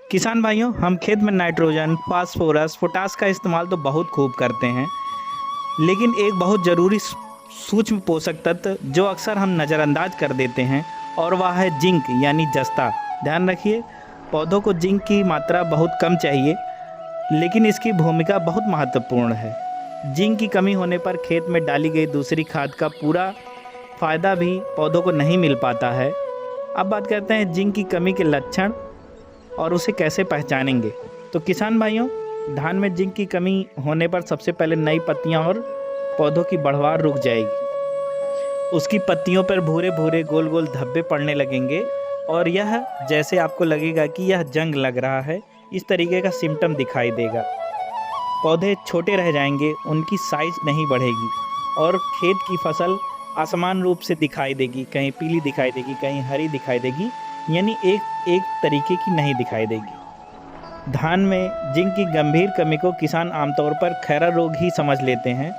किसान भाइयों, हम खेत में नाइट्रोजन, फास्फोरस, पोटास का इस्तेमाल तो बहुत खूब करते हैं, लेकिन एक बहुत ज़रूरी सूक्ष्म पोषक तत्व जो अक्सर हम नज़रअंदाज कर देते हैं और वह है जिंक यानी जस्ता। ध्यान रखिए, पौधों को जिंक की मात्रा बहुत कम चाहिए, लेकिन इसकी भूमिका बहुत महत्वपूर्ण है। जिंक की कमी होने पर खेत में डाली गई दूसरी खाद का पूरा फ़ायदा भी पौधों को नहीं मिल पाता है। अब बात करते हैं जिंक की कमी के लक्षण और उसे कैसे पहचानेंगे। तो किसान भाइयों, धान में जिंक की कमी होने पर सबसे पहले नई पत्तियां और पौधों की बढ़वार रुक जाएगी। उसकी पत्तियों पर भूरे भूरे गोल गोल धब्बे पड़ने लगेंगे और यह जैसे आपको लगेगा कि यह जंग लग रहा है, इस तरीके का सिम्टम दिखाई देगा। पौधे छोटे रह जाएंगे, उनकी साइज नहीं बढ़ेगी और खेत की फसल असमान रूप से दिखाई देगी, कहीं पीली दिखाई देगी, कहीं हरी दिखाई देगी, यानी एक एक तरीके की नहीं दिखाई देगी। धान में जिंक की गंभीर कमी को किसान आमतौर पर खैरा रोग ही समझ लेते हैं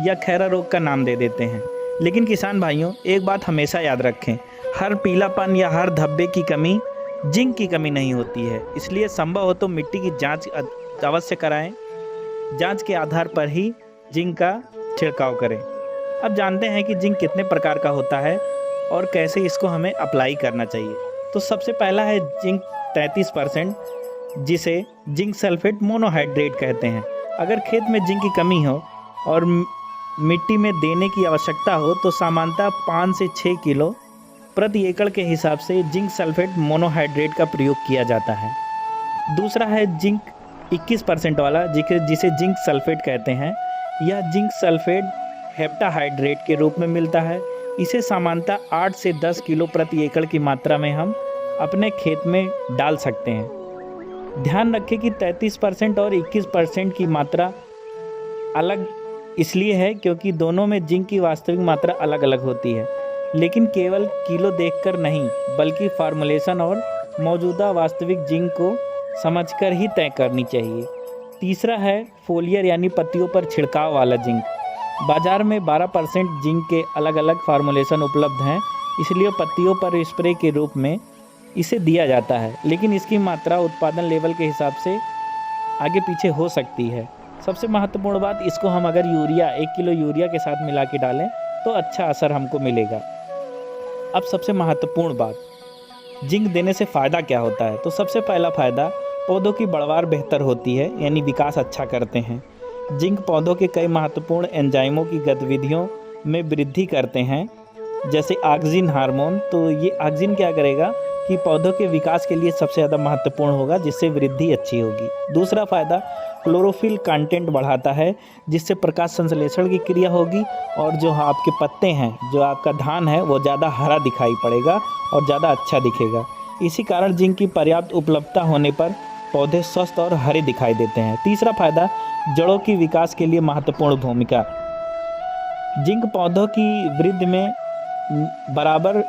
या खैरा रोग का नाम दे देते हैं। लेकिन किसान भाइयों, एक बात हमेशा याद रखें, हर पीलापन या हर धब्बे की कमी जिंक की कमी नहीं होती है। इसलिए संभव हो तो मिट्टी की जांच अवश्य कराएं। जांच के आधार पर ही जिंक का छिड़काव करें। अब जानते हैं कि जिंक कितने प्रकार का होता है और कैसे इसको हमें अप्लाई करना चाहिए। तो सबसे पहला है जिंक 33%, जिसे जिंक सल्फेट मोनोहाइड्रेट कहते हैं। अगर खेत में जिंक की कमी हो और मिट्टी में देने की आवश्यकता हो तो सामान्यतः 5 से 6 किलो प्रति एकड़ के हिसाब से जिंक सल्फेट मोनोहाइड्रेट का प्रयोग किया जाता है। दूसरा है जिंक 21% वाला, जिसे जिंक सल्फेट कहते हैं। यह जिंक सल्फेट हेप्टाहाइड्रेट के रूप में मिलता है। इसे सामान्यतः 8 से 10 किलो प्रति एकड़ की मात्रा में हम अपने खेत में डाल सकते हैं। ध्यान रखें कि 33% और 21% की मात्रा अलग इसलिए है क्योंकि दोनों में जिंक की वास्तविक मात्रा अलग अलग होती है, लेकिन केवल किलो देखकर नहीं, बल्कि फार्मूलेशन और मौजूदा वास्तविक जिंक को समझकर ही तय करनी चाहिए। तीसरा है फोलियर यानी पत्तियों पर छिड़काव वाला जिंक। बाजार में 12% जिंक के अलग अलग फार्मूलेशन उपलब्ध हैं, इसलिए पत्तियों पर स्प्रे के रूप में इसे दिया जाता है, लेकिन इसकी मात्रा उत्पादन लेवल के हिसाब से आगे पीछे हो सकती है। सबसे महत्वपूर्ण बात, इसको हम अगर 1 किलो यूरिया के साथ मिला के डालें तो अच्छा असर हमको मिलेगा। अब सबसे महत्वपूर्ण बात, जिंक देने से फ़ायदा क्या होता है। तो सबसे पहला फ़ायदा, पौधों की बढ़वार बेहतर होती है, यानी विकास अच्छा करते हैं। जिंक पौधों के कई महत्वपूर्ण एंजाइमों की गतिविधियों में वृद्धि करते हैं, जैसे ऑक्सिन हार्मोन। तो ये ऑक्सिन क्या करेगा कि पौधों के विकास के लिए सबसे ज़्यादा महत्वपूर्ण होगा, जिससे वृद्धि अच्छी होगी। दूसरा फ़ायदा, क्लोरोफिल कंटेंट बढ़ाता है, जिससे प्रकाश संश्लेषण की क्रिया होगी और जो आपके पत्ते हैं, जो आपका धान है, वो ज़्यादा हरा दिखाई पड़ेगा और ज़्यादा अच्छा दिखेगा। इसी कारण जिंक की पर्याप्त उपलब्धता होने पर पौधे स्वस्थ और हरे दिखाई देते हैं। तीसरा फायदा, जड़ों की विकास के लिए महत्वपूर्ण भूमिका। जिंक पौधों की वृद्धि में बराबर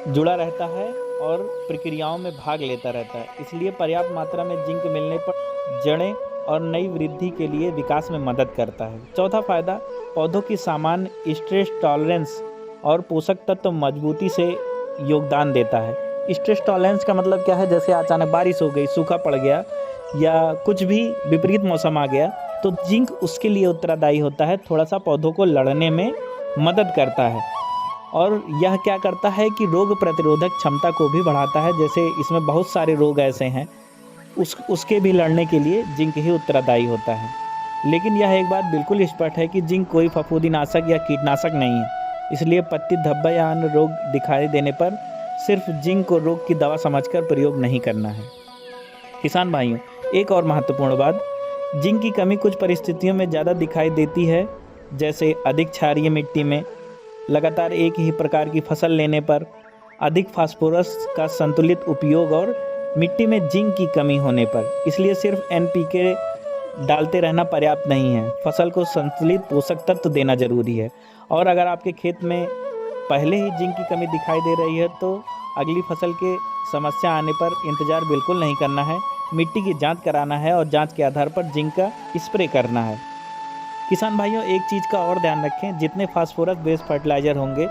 जुड़ा रहता है और प्रक्रियाओं में भाग लेता रहता है, इसलिए पर्याप्त मात्रा में जिंक मिलने पर जड़ें और नई वृद्धि के लिए विकास में मदद करता है। चौथा फायदा, पौधों की सामान्य स्ट्रेस टॉलरेंस और पोषक तत्व मजबूती से योगदान देता है। स्ट्रेस टॉलरेंस का मतलब क्या है, जैसे अचानक बारिश हो गई, सूखा पड़ गया या कुछ भी विपरीत मौसम आ गया, तो जिंक उसके लिए उत्तरदायी होता है, थोड़ा सा पौधों को लड़ने में मदद करता है। और यह क्या करता है कि रोग प्रतिरोधक क्षमता को भी बढ़ाता है, जैसे इसमें बहुत सारे रोग ऐसे हैं उसके भी लड़ने के लिए जिंक ही उत्तरदायी होता है। लेकिन यह एक बात बिल्कुल स्पष्ट है कि जिंक कोई फफूंदीनाशक या कीटनाशक नहीं है, इसलिए पत्ती धब्बा या अन्य रोग दिखाई देने पर सिर्फ जिंक को रोग की दवा समझकर प्रयोग नहीं करना है। किसान भाइयों, एक और महत्वपूर्ण बात, जिंक की कमी कुछ परिस्थितियों में ज़्यादा दिखाई देती है, जैसे अधिक क्षारीय मिट्टी में, लगातार एक ही प्रकार की फसल लेने पर, अधिक फास्फोरस का संतुलित उपयोग और मिट्टी में जिंक की कमी होने पर। इसलिए सिर्फ NPK डालते रहना पर्याप्त नहीं है, फसल को संतुलित पोषक तत्व देना जरूरी है। और अगर आपके खेत में पहले ही जिंक की कमी दिखाई दे रही है तो अगली फसल के समस्या आने पर इंतज़ार बिल्कुल नहीं करना है, मिट्टी की जांच कराना है और जांच के आधार पर जिंक का स्प्रे करना है। किसान भाइयों, एक चीज़ का और ध्यान रखें, जितने फास्फोरस बेस्ड फर्टिलाइज़र होंगे,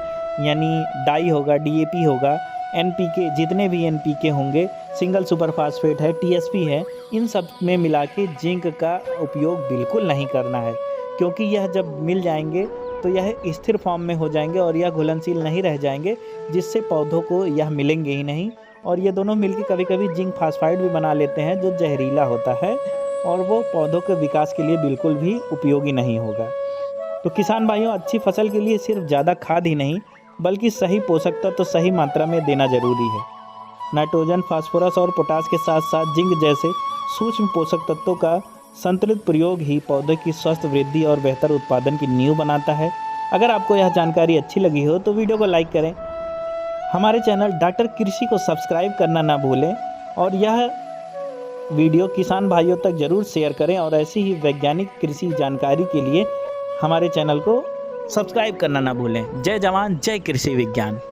यानी डाई होगा, DAP होगा, NPK, जितने भी NPK होंगे, सिंगल सुपर फास्फेट है, TSP है, इन सब में मिला के जिंक का उपयोग बिल्कुल नहीं करना है, क्योंकि यह जब मिल जाएंगे तो यह स्थिर फॉर्म में हो जाएंगे और यह घुलनशील नहीं रह जाएंगे, जिससे पौधों को यह मिलेंगे ही नहीं। और ये दोनों मिलकर कभी कभी जिंक फास्फाइड भी बना लेते हैं, जो जहरीला होता है और वो पौधों के विकास के लिए बिल्कुल भी उपयोगी नहीं होगा। तो किसान भाइयों, अच्छी फसल के लिए सिर्फ ज़्यादा खाद ही नहीं बल्कि सही पोषक तत्व तो सही मात्रा में देना जरूरी है। नाइट्रोजन, फास्फोरस और पोटास के साथ साथ जिंक जैसे सूक्ष्म पोषक तत्वों का संतुलित प्रयोग ही पौधे की स्वस्थ वृद्धि और बेहतर उत्पादन की नींव बनाता है। अगर आपको यह जानकारी अच्छी लगी हो तो वीडियो को लाइक करें, हमारे चैनल डॉक्टर कृषि को सब्सक्राइब करना ना भूलें और यह वीडियो किसान भाइयों तक ज़रूर शेयर करें। और ऐसी ही वैज्ञानिक कृषि जानकारी के लिए हमारे चैनल को सब्सक्राइब करना ना भूलें। जय जवान, जय कृषि विज्ञान।